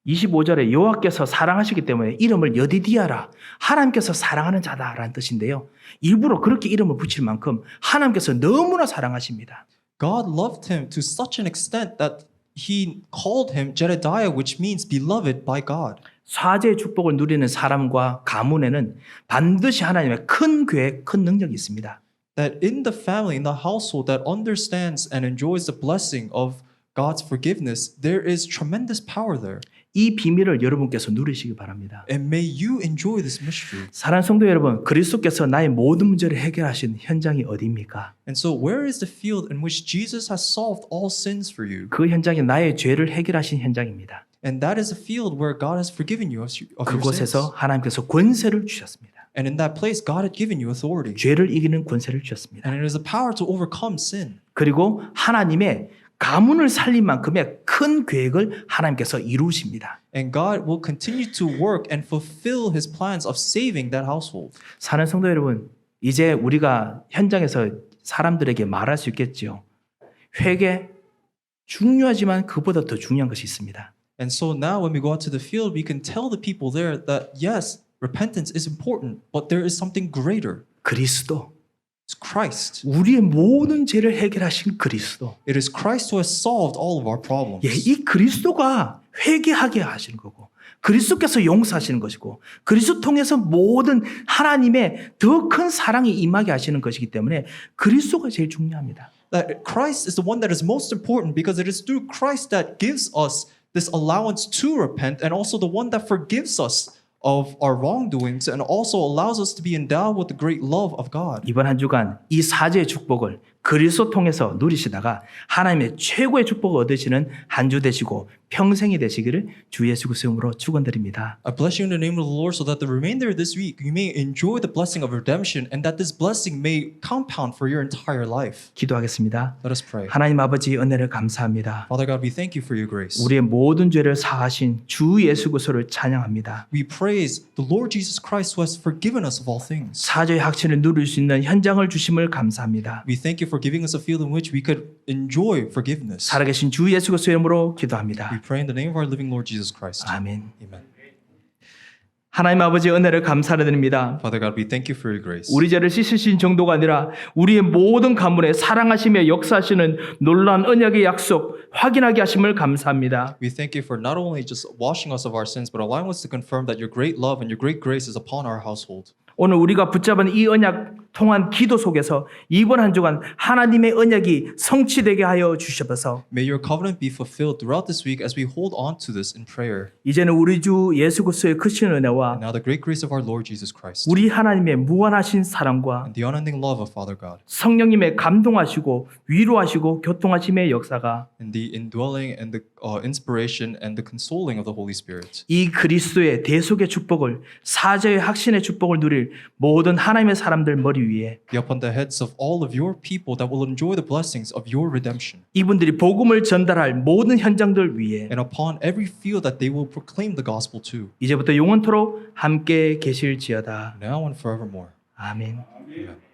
25절에 여호와께서 사랑하시기 때문에 이름을 여디디아라. 하나님께서 사랑하는 자다라는 뜻인데요. 일부러 그렇게 이름을 붙일 만큼 하나님께서 너무나 사랑하십니다. God loved him to such an extent that he called him Jedediah, which means beloved by God. 사죄의 축복을 누리는 사람과 가문에는 반드시 하나님의 큰 계획, 큰 능력이 있습니다. That in the family, in the household that understands and enjoys the blessing of God's forgiveness, there is tremendous power there. 이 비밀을 여러분께서 누리시기 바랍니다. And may you enjoy this mystery. 사랑하는 성도 여러분, 그리스도께서 나의 모든 문제를 해결하신 현장이 어디입니까? And so, where is the field in which Jesus has solved all sins for you? 그 현장이 나의 죄를 해결하신 현장입니다. And that is a field where God has forgiven you of your 그곳에서 sins. 하나님께서 권세를 주셨습니다. And in that place, God had given you authority. 죄를 이기는 권세를 주셨습니다. And it is the power to overcome sin. 그리고 하나님의 가문을 살린 만큼의 큰 계획을 하나님께서 이루십니다. And God will continue to work and fulfill His plans of saving that household. 사는 성도 여러분, 이제 우리가 현장에서 사람들에게 말할 수 있겠지요. 회개 중요하지만 그보다 더 중요한 것이 있습니다. And so now when we go out to the field, we can tell the people there that yes, repentance is important, but there is something greater. 그리스도, It's Christ. 우리의 모든 죄를 해결하신 그리스도. It is Christ who has solved all of our problems. 예, 이 그리스도가 회개하게 하시는 거고 그리스도께서 용서하시는 것이고 그리스도 통해서 모든 하나님의 더 큰 사랑이 임하게 하시는 것이기 때문에 그리스도가 제일 중요합니다. That Christ is the one that is most important because it is through Christ that gives us this allowance to repent and also the one that forgives us of our wrongdoings and also allows us to be endowed with the great love of God. 이번 한 주간 이 사죄의 축복을 그리스도 통해서 누리시다가 하나님의 최고의 축복을 얻으시는 한 주 되시고 평생이 되시기를 주 예수 그리스도 이름으로 축원드립니다. I bless you in the name of the Lord so that the remainder of this week you may enjoy the blessing of redemption and that this blessing may compound for your entire life. 기도하겠습니다. Let us pray. 하나님 아버지 은혜를 감사합니다. Father God, we thank you for your grace. 우리의 모든 죄를 사하신 주 예수 그리스도를 찬양합니다. We praise the Lord Jesus Christ who has forgiven us of all things. 사죄의 확신을 누릴 수 있는 현장을 주심을 감사합니다. We thank you for giving us a field in which we could enjoy forgiveness. 살아계신 주 예수 그리스도 이름으로 We 기도합니다. pray in the name of our living Lord Jesus Christ. 아멘. Amen. 하나님 아버지 은혜를 감사드립니다. Father God, we thank you for your grace. 우리 죄를 씻으신 정도가 아니라 우리의 모든 가문에 사랑하시며 역사하시는 놀라운 언약의 약속 확인하게 하심을 감사합니다. We thank you for not only just washing us of our sins, but allowing us to confirm that your great love and your great grace is upon our household. 오늘 우리가 붙잡은 이 언약 통한 기도 속에서 이번 한 주간 하나님의 언약이 성취되게 하여 주셔서 May your covenant be fulfilled throughout this week as we hold on to this in prayer. 이제는 우리 주 예수 그리스도의 크신 은혜와 Now the great grace of our Lord Jesus Christ 우리 하나님의 무한하신 사랑과 and the unending love of Father God 성령님의 감동하시고 위로하시고 교통하심의 역사가 and the indwelling and the inspiration and the consoling of the Holy Spirit 이 그리스도의 대속의 축복을 사죄의 확신의 축복을 누릴 모든 하나님의 사람들 머리 위에 be upon the heads of all of your people that will enjoy the blessings of your redemption 이분들이 복음을 전달할 모든 현장들 위에 and upon every field that they will proclaim the gospel to 이제부터 영원토록 함께 계실지어다. now and forevermore. 아멘. Amen.